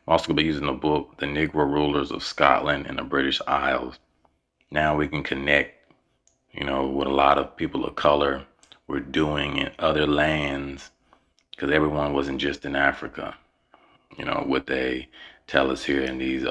I'm also going to be using the book, The Negro Rulers of Scotland and the British Isles. Now we can connect, what a lot of people of color were doing in other lands, because everyone wasn't just in Africa. What they tell us here in these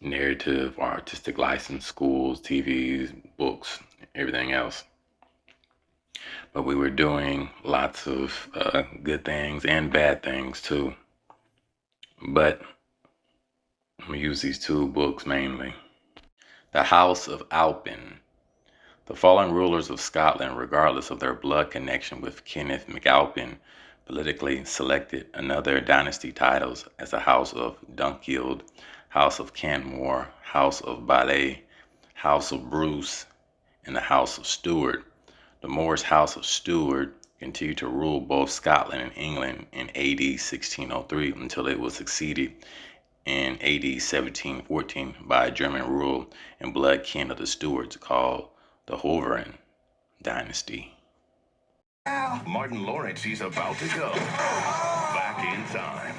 narrative or artistic license schools, TVs, books, everything else. But we were doing lots of good things and bad things too. But I'm going to use these two books mainly. The House of Alpin. The fallen rulers of Scotland, regardless of their blood connection with Kenneth MacAlpin, politically selected another dynasty titles as the House of Dunkeld, House of Canmore, House of Boule, House of Bruce, and the House of Stuart. The Moorish House of Stuart continued to rule both Scotland and England in AD 1603 until it was succeeded in AD 1714 by a German rule and blood kin of the Stuarts called the Hoveran dynasty. Martin Lawrence, he's about to go back in time.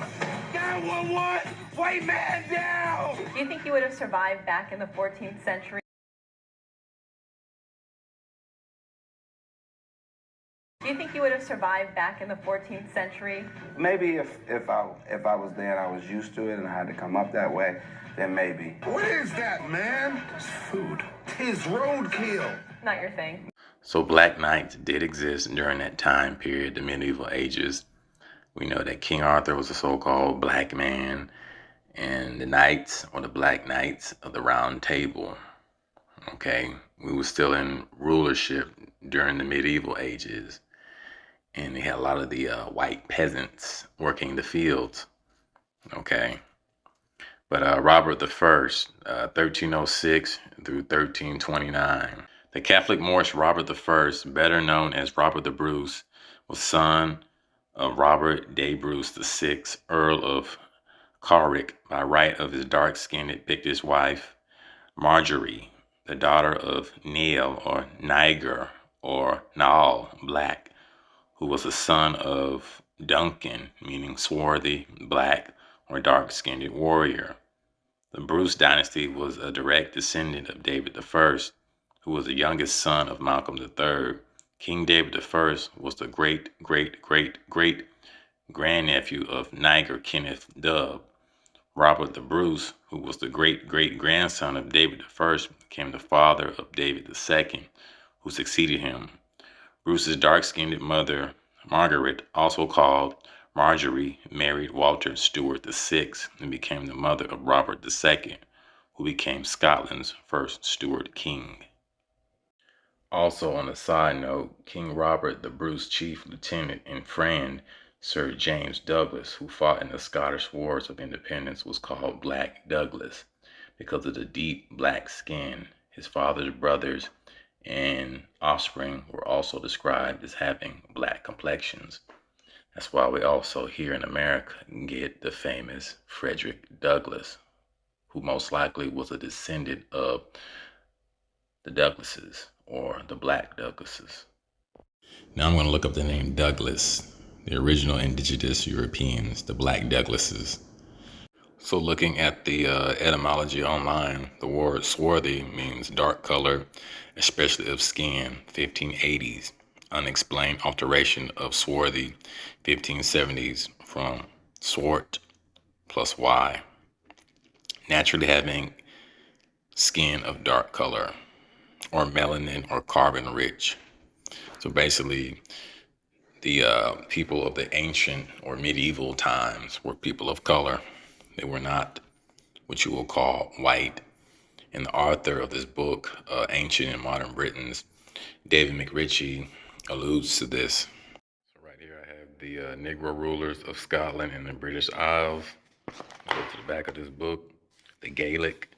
911, white man down! Do you think you would have survived back in the 14th century? Do you think you would have survived back in the 14th century? Maybe if I was there and I was used to it and I had to come up that way, then maybe. What is that, man? It's food. It's roadkill. Not your thing. So black knights did exist during that time period, the medieval ages. We know that King Arthur was a so-called black man, and the knights, or the black knights of the Round Table. Okay, we were still in rulership during the medieval ages. And they had a lot of the white peasants working the fields. Okay. But Robert I, 1306 through 1329. The Catholic Moorish Robert I, better known as Robert the Bruce, was son of Robert de Bruce VI, Earl of Carrick, by right of his dark-skinned Pictish wife, Marjorie, the daughter of Niel or Niger or Naal, black, who was the son of Duncan, meaning swarthy, black, or dark-skinned warrior. The Bruce dynasty was a direct descendant of David I, who was the youngest son of Malcolm III. King David I was the great-great-great-great-grandnephew of Niger Kenneth Dub. Robert the Bruce, who was the great-great-grandson of David I, became the father of David II, who succeeded him. Bruce's dark-skinned mother, Margaret, also called Marjorie, married Walter Stuart VI and became the mother of Robert II, who became Scotland's first Stuart king. Also, on a side note, King Robert the Bruce chief lieutenant and friend, Sir James Douglas, who fought in the Scottish Wars of Independence, was called Black Douglas because of the deep black skin. His father's brothers and offspring were also described as having black complexions. That's why we also here in America get the famous Frederick Douglass, who most likely was a descendant of the Douglasses or the Black Douglasses. Now I'm going to look up the name Douglas, the original indigenous Europeans, the Black Douglasses. So looking at the etymology online, the word swarthy means dark color, especially of skin, 1580s. Unexplained alteration of swarthy, 1570s, from swart plus y. Naturally having skin of dark color, or melanin or carbon rich. So basically, the people of the ancient or medieval times were people of color. They were not what you will call white. And the author of this book, Ancient and Modern Britons, David MacRitchie, alludes to this. So right here I have the Negro rulers of Scotland and the British Isles. Go to the back of this book, the Gaelic,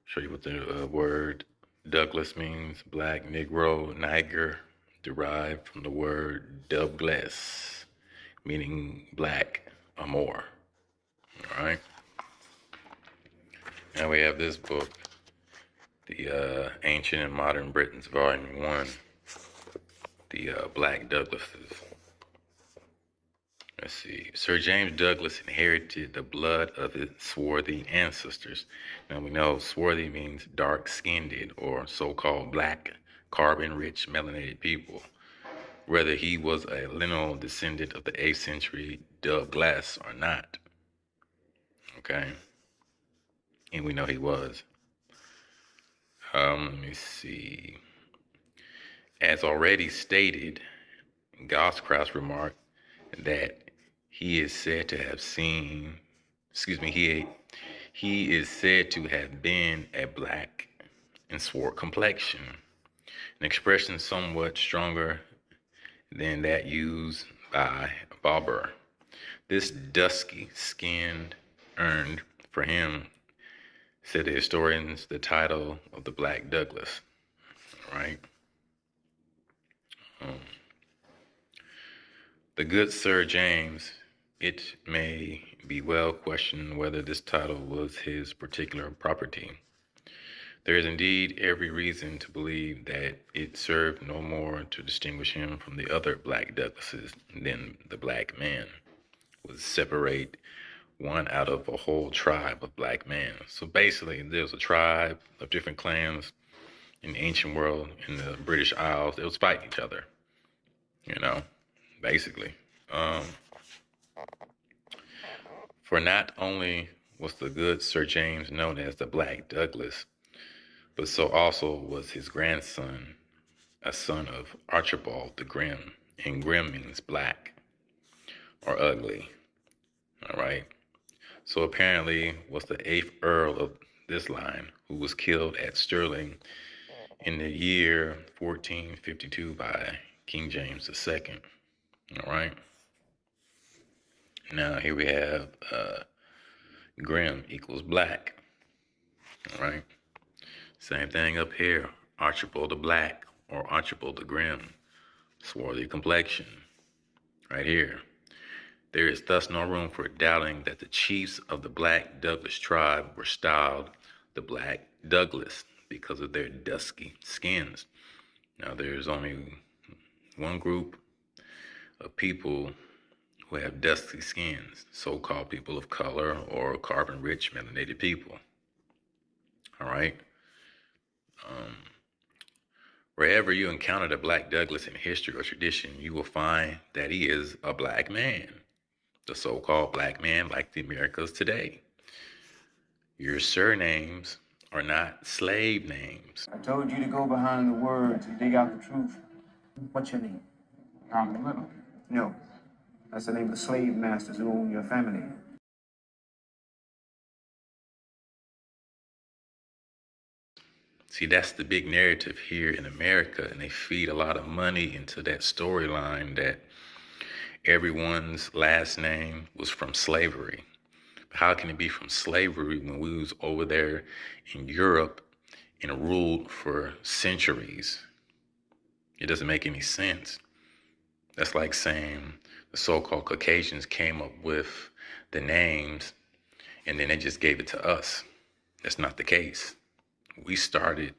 show you what the word Douglas means. Black, Negro, Niger, derived from the word Douglas, meaning black or more. All right. Now we have this book, the Ancient and Modern Britons, Volume 1, the Black Douglasses. Let's see. Sir James Douglas inherited the blood of his swarthy ancestors. Now we know swarthy means dark-skinned or so-called black, carbon-rich, melanated people. Whether he was a lineal descendant of the 8th century Douglas or not. Okay. And we know he was. Let me see. As already stated, Goscroft remarked that he is said to have seen, he is said to have been a black and swart complexion, an expression somewhat stronger than that used by Barber. This dusky skinned earned for him, said the historians, the title of the Black Douglas. Right? The good Sir James, it may be well questioned whether this title was his particular property. There is indeed every reason to believe that it served no more to distinguish him from the other Black Douglases than the black man was separate one out of a whole tribe of black men. So basically, there's a tribe of different clans in the ancient world, in the British Isles. They was fighting each other, basically. For not only was the good Sir James known as the Black Douglas, but so also was his grandson, a son of Archibald the Grim, and Grim means black or ugly. All right. So apparently was the 8th Earl of this line, who was killed at Stirling in the year 1452 by King James II. All right. Now here we have Grim equals black. All right. Same thing up here. Archibald the Black or Archibald the Grim, swarthy complexion. Right here. There is thus no room for doubting that the chiefs of the Black Douglas tribe were styled the Black Douglas because of their dusky skins. Now, there's only one group of people who have dusky skins, so-called people of color or carbon-rich melanated people. All right? Wherever you encounter the Black Douglas in history or tradition, you will find that he is a black man. The so-called black man like the Americas today. Your surnames are not slave names. I told you to go behind the word to dig out the truth. What's your name? I'm Little. No, that's the name of the slave masters who own your family. See, that's the big narrative here in America, and they feed a lot of money into that storyline that everyone's last name was from slavery. How can it be from slavery when we was over there in Europe and ruled for centuries? It doesn't make any sense. That's like saying the so-called Caucasians came up with the names and then they just gave it to us. That's not the case. We started,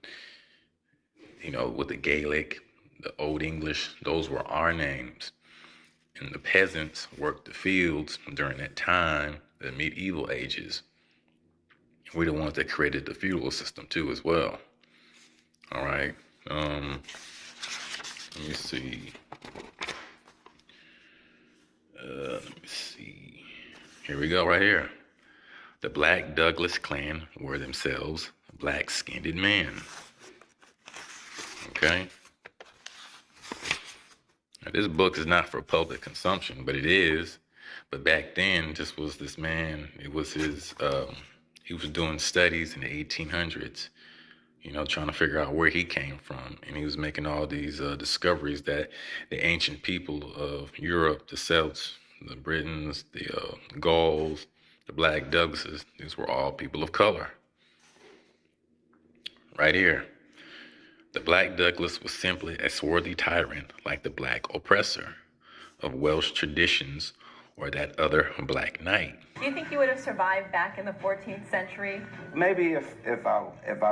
with the Gaelic, the Old English. Those were our names. And the peasants worked the fields during that time, the medieval ages. We're the ones that created the feudal system too as well. All right. Let me see. Here we go, right here. The Black Douglas clan were themselves black-skinned men. Okay? Now, this book is not for public consumption, but it is. But back then, this was this man, it was his, he was doing studies in the 1800s, trying to figure out where he came from. And he was making all these discoveries that the ancient people of Europe, the Celts, the Britons, the Gauls, the Black Douglases, these were all people of color. Right here. The Black Douglas was simply a swarthy tyrant like the Black oppressor of Welsh traditions or that other Black Knight. Do you think you would have survived back in the 14th century? Maybe if I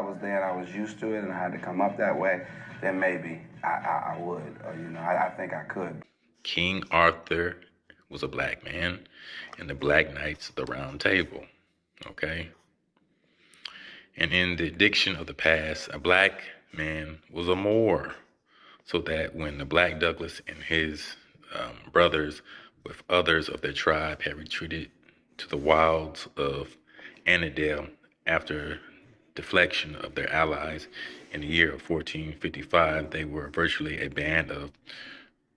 was there and I was used to it and I had to come up that way, then maybe I would. I think I could. King Arthur was a black man, and the Black Knights of the Round Table. Okay? And in the diction of the past, a black man was a Moor, so that when the Black Douglas and his brothers with others of their tribe had retreated to the wilds of Annandale after deflection of their allies in the year of 1455, they were virtually a band of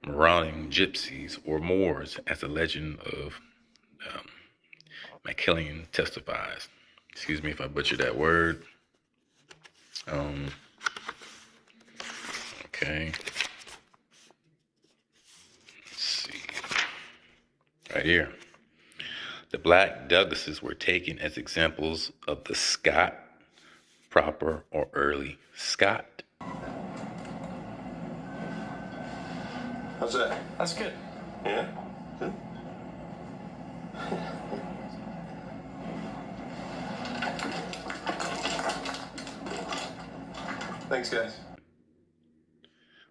marauding gypsies or Moors, as the legend of MacKillian testifies. Excuse me if I butchered that word. Okay. Let's see. Right here. The Black Douglases were taken as examples of the Scot proper or early Scot. How's that? That's good. Yeah? Good? Thanks, guys.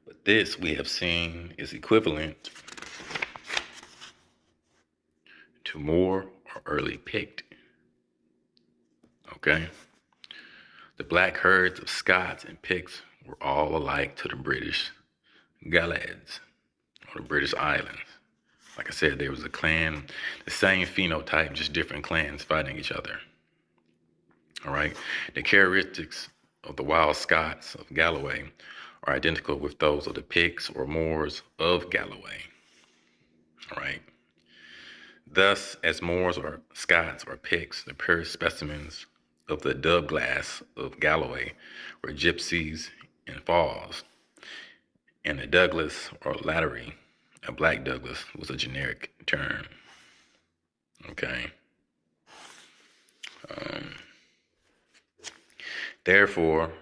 But this we have seen is equivalent to Moor or early Pict. Okay? The black herds of Scots and Picts were all alike to the British Gallads, or the British Islands. Like I said, there was a clan, the same phenotype, just different clans fighting each other. All right? The characteristics of the wild Scots of Galloway are identical with those of the Picts or Moors of Galloway. All right? Thus, as Moors or Scots or Picts, the purest specimens of the dub glass of Galloway were Gypsies and Falls, and the Douglas or Lattery, a Black Douglas, was a generic term. Okay. Therefore,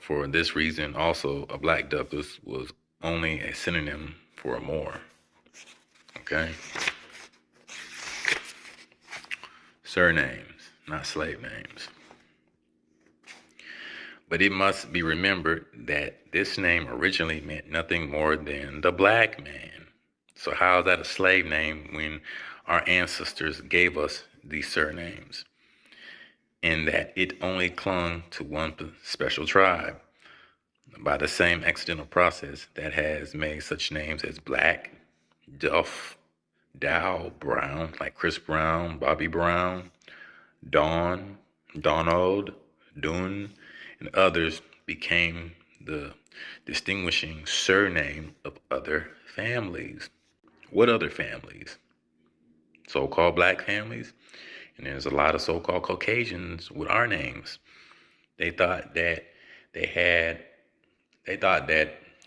for this reason, also a Black Douglas was only a synonym for a Moor. Okay. Surnames, not slave names. But it must be remembered that this name originally meant nothing more than the black man. So how is that a slave name when our ancestors gave us these surnames? And that it only clung to one special tribe by the same accidental process that has made such names as Black, Duff, Dow, Brown, like Chris Brown, Bobby Brown, Dawn, Donald, Dune, and others became the distinguishing surname of other families. What other families? So-called black families. And there's a lot of so-called Caucasians with our names. They thought that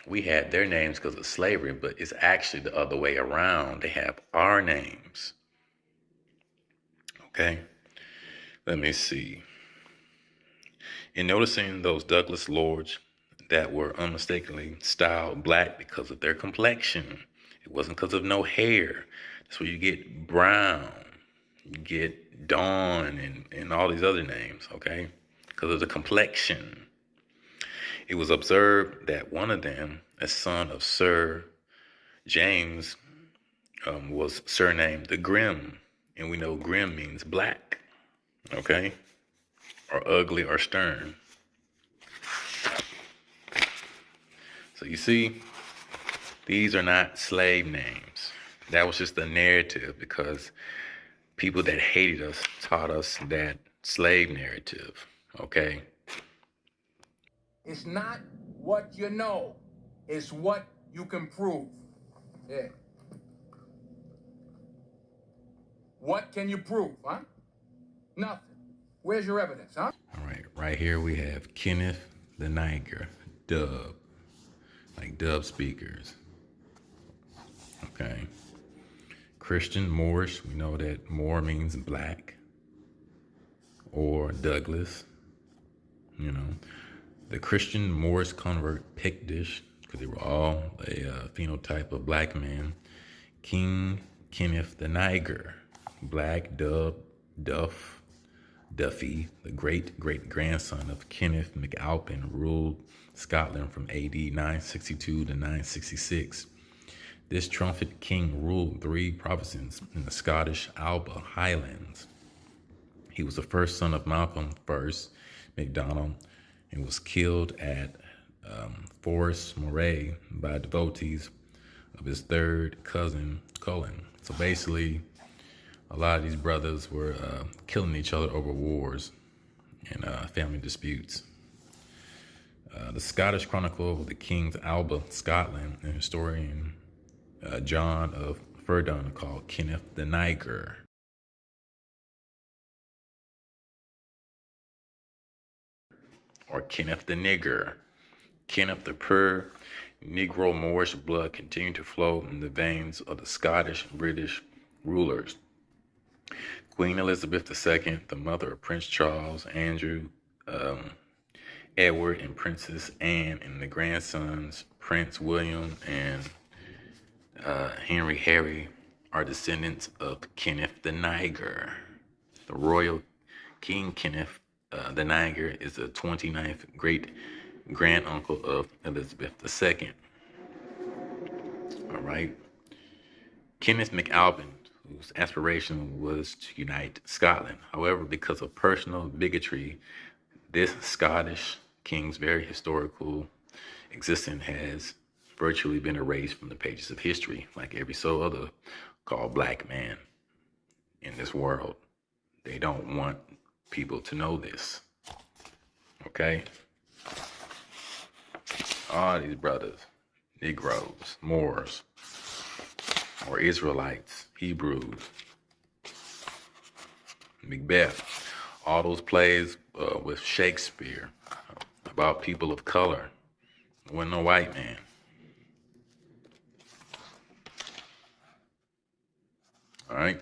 we had their names because of slavery, but it's actually the other way around. They have our names. Okay? Let me see. In noticing those Douglas lords that were unmistakably styled black because of their complexion, it wasn't because of no hair. That's where you get Brown, you get Dawn, and all these other names, okay? Because of the complexion. It was observed that one of them, a son of Sir James, was surnamed the Grim. And we know Grim means black, okay? Or ugly or stern. So you see, these are not slave names. That was just a narrative because people that hated us taught us that slave narrative, okay? It's not what you know, it's what you can prove. Yeah. What can you prove, huh? Nothing. Where's your evidence, huh? All right, right here we have Kenneth the Niger, dub, like dub speakers. Okay. Christian Moorish, we know that Moor means black, or Douglas, you know. The Christian Moorish convert Pictish, because they were all a phenotype of black men. King Kenneth the Niger, Black Dub, Duffy, the great-great-grandson of Kenneth MacAlpin, ruled Scotland from AD 962 to 966. This triumphant king ruled 3 provinces in the Scottish Alba Highlands. He was the first son of Malcolm I MacDonald and was killed at Forest Moray by devotees of his 3rd cousin, Cullen. So basically, a lot of these brothers were killing each other over wars and family disputes. The Scottish Chronicle of the King's Alba, Scotland, and historian John of Ferdun called Kenneth the Niger. Or Kenneth the Nigger. Kenneth, the pure Negro Moorish blood continued to flow in the veins of the Scottish British rulers. Queen Elizabeth II, the mother of Prince Charles, Andrew, Edward, and Princess Anne, and the grandsons Prince William and Henry Harry are descendants of Kenneth the Niger. The royal King Kenneth the Niger is the 29th great-granduncle of Elizabeth II. All right. Kenneth MacAlpin, whose aspiration was to unite Scotland. However, because of personal bigotry, this Scottish king's very historical existence has virtually been erased from the pages of history, like every so other called black man in this world. They don't want people to know this. Okay? All these brothers, Negroes, Moors, or Israelites, Hebrews, Macbeth, all those plays with Shakespeare about people of color. There wasn't no white man. All right?